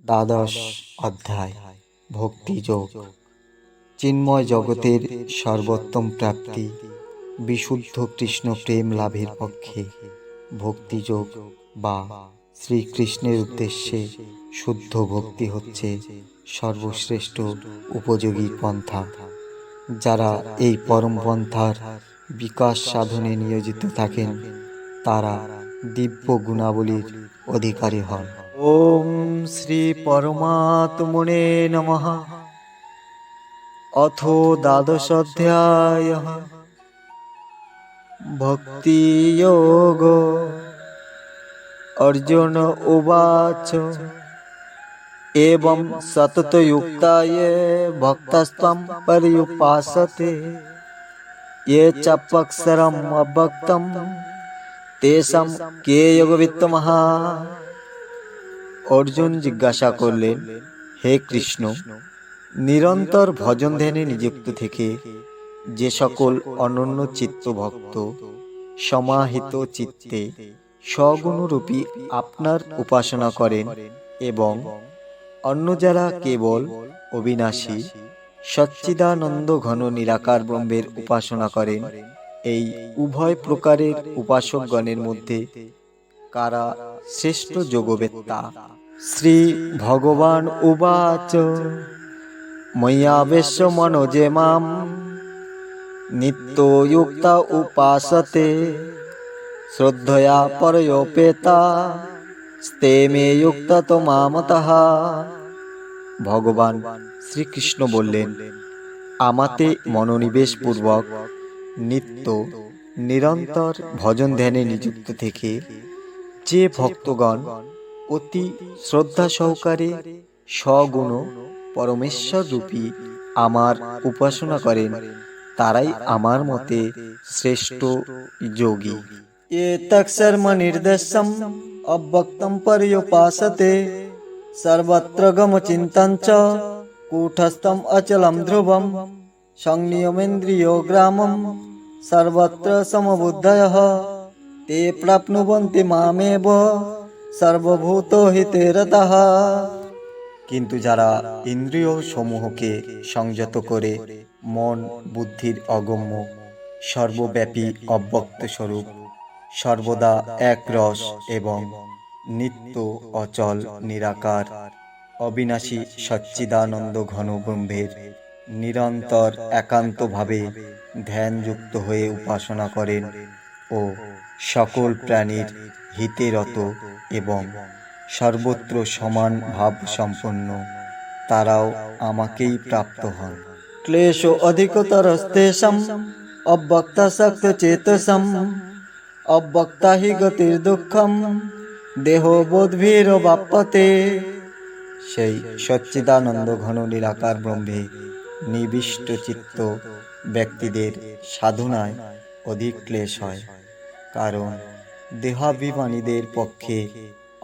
দ্বাদশ অধ্যায় ভক্তিযোগ। চিন্ময় জগতের সর্বোত্তম প্রাপ্তি বিশুদ্ধ কৃষ্ণ প্রেম লাভের পক্ষে ভক্তিযোগ বা শ্রীকৃষ্ণের উদ্দেশ্যে শুদ্ধ ভক্তি হচ্ছে সর্বশ্রেষ্ঠ উপযোগী পন্থা। যারা এই পরম পন্থার বিকাশ সাধনে নিয়োজিত থাকেন তারা দিব্য গুণাবলীর অধিকারী হন। ওম শ্রী পরমাত্মনে নমঃ। অথ দ্বাদশ অধ্যায়ঃ ভক্তিযোগ। অর্জুন উবাচ এবং সততযুক্তায়ে ভক্তস্ত্বং পর্যুপাসতে ये चाप्यक्षरम् अव्यक्तं तेषां के योगवित्तमः। অর্জুন জিজ্ঞাসা করলেন, হে কৃষ্ণ, নিরন্তর ভজন ধ্যানে নিযুক্ত থেকে যে সকল অনন্য চিত্ত ভক্ত সমাহিত চিত্তে সগুণরূপী আপনার উপাসনা করেন এবং অন্য যারা কেবল অবিনাশী সচ্চিদানন্দ ঘন নিরাকার ব্রহ্মের উপাসনা করেন, এই উভয় প্রকারের উপাসকগণের মধ্যে কারা শ্রেষ্ঠ যোগবেত্তা? শ্রী ভগবান উবাচ ময়্যাবেশ্য মনো যে মাম নিত্যযুক্তা উপাসতে শ্রদ্ধয়া পরয়োপেতা স্তে মে যুক্তা মামতঃ। ভগবান শ্রীকৃষ্ণ বললেন, আমাতে মনোনিবেশ পূর্বক নিত্য নিরন্তর ভজন ধ্যানে নিযুক্ত থেকে যে ভক্তগণ অতি শ্রদ্ধা সহকারে সগুণ পরমেশ্বর রূপী আমার উপাসনা করেন তারাই আমার মতে শ্রেষ্ঠ যোগী। এতৎকর্ম নির্দেশম অব্যক্তম পর্যুপাসতে সর্বত্র গমচিন্তাং চ কূটস্থম অচলম ধ্রুবম সংনিয়মেন্দ্রিয় গ্রামম সর্বত্র সমবুদ্ধয়ঃ ते प्राप्नुवन्ति मामेव সর্বভূত হিতে রতঃ। কিন্তু যারা ইন্দ্রিয় সমূহকে সংযত করে মন বুদ্ধির অগম্য সর্বব্যাপী অব্যক্ত স্বরূপ সর্বদা এক রস এবং নিত্য অচল নিরাকার অবিনাশী সচ্চিদানন্দ ঘন ব্রহ্মের নিরন্তর একান্তভাবে ধ্যানযুক্ত হয়ে উপাসনা করেন ও সকল প্রাণীর হিতে রত এবং সর্বত্র সমান ভাব সম্পন্ন, তারাও আমাকেই প্রাপ্ত হন। ক্লেশ অধিকতরস্তেষাং অব্যক্তাসক্ত চেতসাম অব্যক্তা হি গতির দুঃখম দেহবোধভিরবাপ্যতে। সেই সচ্চিদানন্দ ঘন নিরাকার ব্রহ্মে নিবিষ্ট চিত্ত ব্যক্তিদের সাধনায় অধিক ক্লেশ হয়, কারণ দেহাভিমানীদের পক্ষে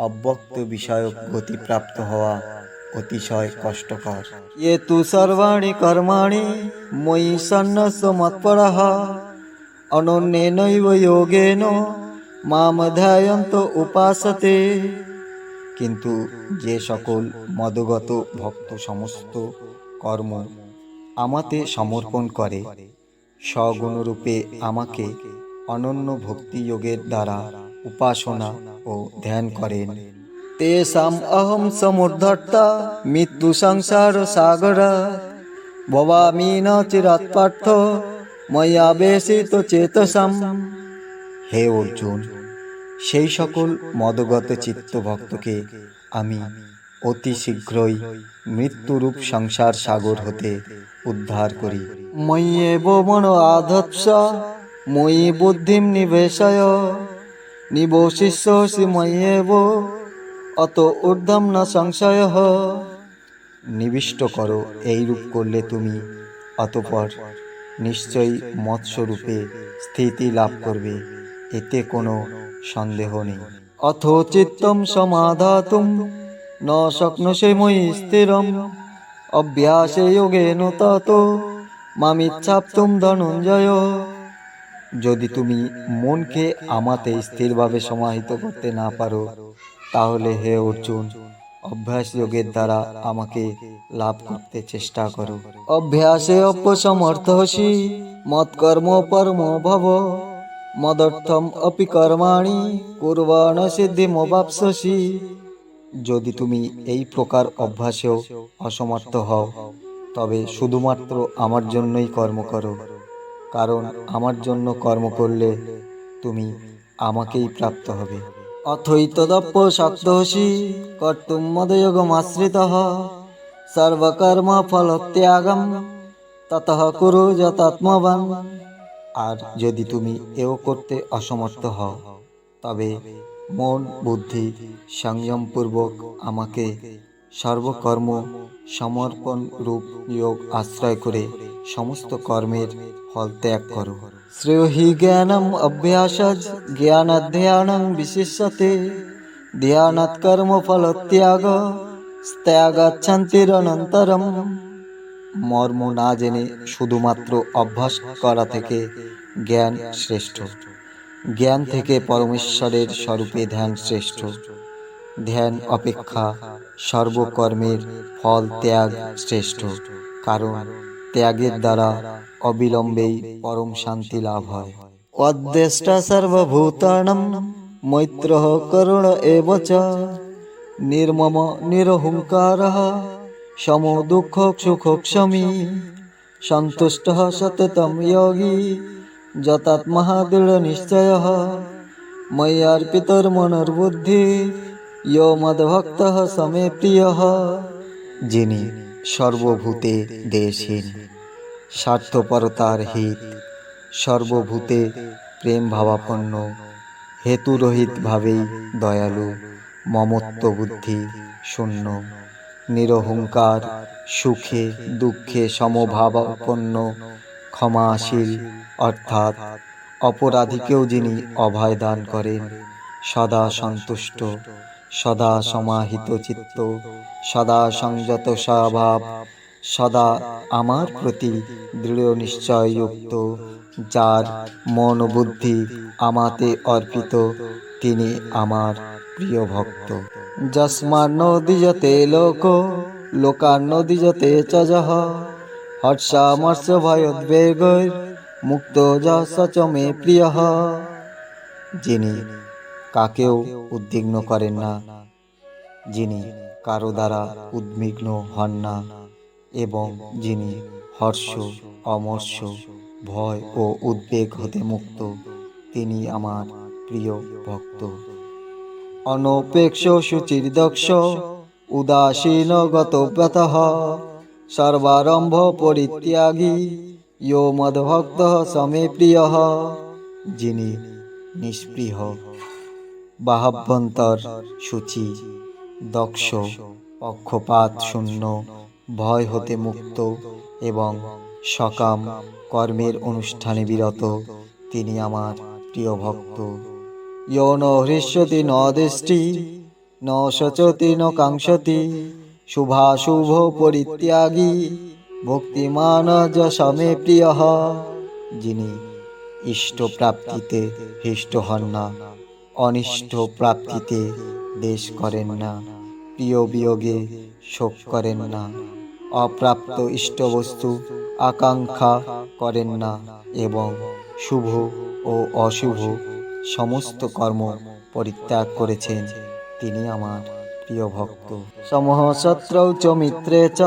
অব্যক্ত বিষয়ক গতিপ্রাপ্ত হওয়া অতিশয় কষ্টকর। ये तु सर्वाणि कर्माणि मयि सन्न्यस्य मत्परः অনন্যেনৈব যোগেন মাম ধ্যায়ন্ত উপাসতে। কিন্তু যে সকল মদগত ভক্ত সমস্ত কর্ম আমাতে সমর্পণ করে সগুণরূপে আমাকে অনন্য ভক্তি যোগের দ্বারা উপাসনা ও ধ্যান করেন, তেষাং অহং সমুদ্ধর্তা মৃত্যু সংসার সাগরাৎ ভবামি ন চিরাৎ পার্থ ময়্যাবেশিত চেতসাম। হে অর্জুন, সেই সকল মদগত চিত্ত ভক্তকে আমি অতি শীঘ্রই মৃত্যুরূপ সংসার সাগর হতে উদ্ধার করি। ময়্যেব মনো আধত্স ময়ি বুদ্ধিম নিবেশয় নিবশিষ্যসি ময়্যেব অত ঊর্ধ্বম ন সংশয়ঃ। নিবিষ্ট করো, এইরূপ করলে তুমি অতঃপর নিশ্চয়ই মৎস্বরূপে স্থিতি লাভ করবে, এতে কোনো সন্দেহ নেই। অথ চিত্তম সমাধাতুম ন শক্নোষি ময়ি স্থিরম অভ্যাসে যোগেন ততো মামিচ্ছাপ্তুম ধনঞ্জয়। যদি তুমি মনকে আমাতে স্থিরভাবে সমাহিত করতে না পারো, তাহলে হে অর্জুন, অভ্যাস যোগের দ্বারা আমাকে লাভ করতে চেষ্টা করো। অভ্যাসে অপসমর্থসি মৎকর্ম পরম ভব মদর্থম অপি কর্মাণি কুর্বাণ সিদ্ধিমবাপ্স্যসি। যদি তুমি এই প্রকার অভ্যাসেও অসমর্থ হও, তবে শুধুমাত্র আমার জন্যই কর্ম করো, কারণ আমার জন্য কর্ম করলে তুমি আমাকেই প্রাপ্ত হবে। অথৈতদপ্য শক্তোসি কর্তুম মদযোগমাশ্রিতঃ সর্বকর্ম ফলত্যাগম ততঃ কুরু যতাত্মবান। আর যদি তুমি এও করতে অসমর্থ হও, তবে মন বুদ্ধি সংযমপূর্বক আমাকে সর্বকর্ম সমর্পণ রূপ যোগ আশ্রয় করে সমস্ত কর্মের ফল ত্যাগ করো। শ্রেয় হি জ্ঞানম অভ্যাসজ জ্ঞানাধ্যানং বিশিষ্যতে ধ্যানাৎ কর্ম ফলত্যাগ ত্যাগাচ্ছন্তিরনন্তরম। মর্ম না জেনে শুধুমাত্র অভ্যাস করা থেকে জ্ঞান শ্রেষ্ঠ, জ্ঞান থেকে পরমেশ্বরের স্বরূপে ধ্যান শ্রেষ্ঠ, ধ্যান অপেক্ষা সর্বকর্মের ফল ত্যাগ শ্রেষ্ঠ, কারণ ত্যাগের দ্বারা অবিলম্বেই পরম শান্তি লাভ হয়। অদ্বেষ্টা সর্বভূতানাং মৈত্রঃ করুণ এব চ নির্মম নিরহংকারঃ সমো দুঃখ সুখোক্ষমী সন্তুষ্টঃ সততম যোগী যতাত্মা দৃঢ় নিশ্চয়ঃ ময়্যার্পিতর্মনোর্বুদ্ধি ইয়ো মদ্ভক্তঃ সমে প্রিয়ঃ। যিনি সর্বভূতে দেশহীন, স্বার্থপরতার হিত, সর্বভূতে প্রেম ভাবাপন্ন, হেতুরহিত ভাবেই দয়ালু, মমত্ব বুদ্ধি শূন্য, নিরহংকার, সুখে দুঃখে সমভাবাপন্ন, ক্ষমাশীল অর্থাৎ অপরাধীকেও যিনি অভয় দান করেন, সদা সন্তুষ্ট, সদা সমাহিত চিত্ত, সদা সংযত স্বভাব, সদা আমার প্রতি দৃঢ় নিশ্চয়যুক্ত, যার মন বুদ্ধি আমাতে অর্পিত, তিনি আমার প্রিয় ভক্ত। যস্মান্নো দ্বিজতে লোকো লোকান্নো দ্বিজতে চ যঃ হর্ষামর্ষ ভয়োদ্বেগৈর মুক্ত যঃ স চ মে প্রিয়ঃ। যিনি কাকেও উদ্বিগ্ন করেন না, যিনি কারো দ্বারা উদ্বিগ্ন হন না, এবং যিনি হর্ষ অমর্ষ ভয় ও উদ্বেগ হতে মুক্ত, তিনি আমার প্রিয় ভক্ত। অনপেক্ষ শুচির্দক্ষ উদাসীন গতব্যতঃ সর্বারম্ভ পরিত্যাগী ইয়ো মদ্ভক্তঃ সমে প্রিয়ঃ। যিনি নিষ্পৃহ, বাহাভ্যন্তর শুচি, দক্ষ, পক্ষপাত শূন্য, ভয় হতে মুক্ত এবং সকাম কর্মের অনুষ্ঠানে বিরত, তিনি আমার প্রিয় ভক্ত। ইয়ো ন হৃষ্যতি ন দৃষ্টি ন শোচতি ন কাঙ্ক্ষতি শুভাশুভ পরিত্যাগী ভক্তিমান য সমে প্রিয়ঃ। যিনি ইষ্ট প্রাপ্তিতে হৃষ্ট হন না, অনিষ্ট প্রাপ্তিতে দ্বেষ করেন না, প্রিয় বিয়োগে শোক করেন না, অপ্রাপ্ত ইষ্টবস্তু আকাঙ্ক্ষা করেন না এবং শুভ ও অশুভ সমস্ত কর্ম পরিত্যাগ করেছেন, তিনি আমার প্রিয় ভক্ত। সমঃ শত্রৌ চ মিত্রে চ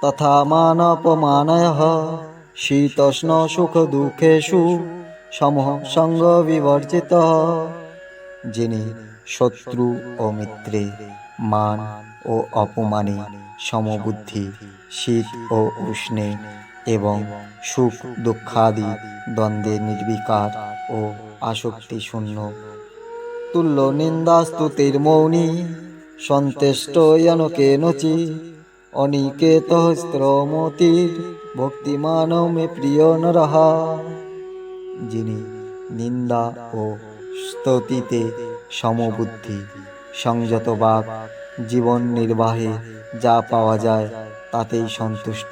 তথা মানাপমানয়ঃ শীতোষ্ণ সুখ দুঃখেষু সমঃ সঙ্গ বিবর্জিতঃ। যিনি শত্রু ও মিত্রে, মান ও অপমানে সমবুদ্ধি, শীত ও উষ্ণে এবং সুখ দুঃখাদি দ্বন্দ্বে নির্বিকার ও আসক্তি শূন্য, তুল্য নিন্দাস্তুতির মৌনী সন্তুষ্ট কেনচি অনিকেত স্ত্রমতির ভক্তিমান মে প্রিয় নরঃ। যিনি নিন্দা ও স্তুতিতে সমবুদ্ধি, সংযত বাক, জীবন নির্বাহে যা পাওয়া যায় তাতেই সন্তুষ্ট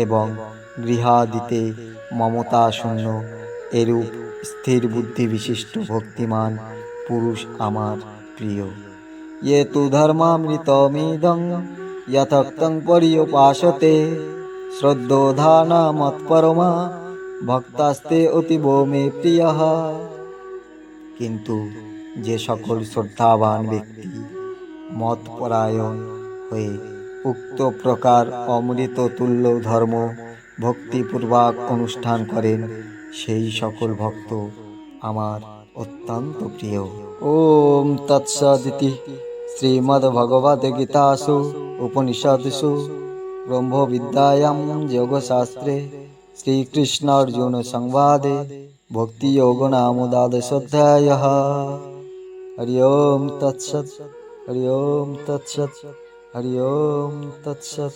এবং গৃহাদিতে মমতা শূন্য, এরূপ স্থির বুদ্ধি বিশিষ্ট ভক্তিমান পুরুষ আমার প্রিয়। ये तु धर्मामृतमिदं यथोक्तं पर्युपासते শ্রদ্ধোধানা মৎপরমা ভক্তাস্তে অতীব মে প্রিয়ঃ। কিন্তু যে সকল শ্রদ্ধাবান ব্যক্তি মতপরায়ণ হয়ে উক্ত প্রকার অমৃত তুল্য ধর্ম ভক্তিপূর্বক অনুষ্ঠান করেন, সেই সকল ভক্ত আমার অত্যন্ত প্রিয়। ওম তৎসদিতি শ্রীমদ্ভগবদ্গীতাসু উপনিষদসু ব্রহ্মবিদ্যায়াং যোগশাস্ত্রে শ্রীকৃষ্ণ অর্জুন সংবাদে ভক্তিযোগো নাম দ্বাদশোऽধ্যায়ঃ। হরি ওম তৎসৎ, হরি ওম তৎসৎ, হরি ওম তৎসৎ।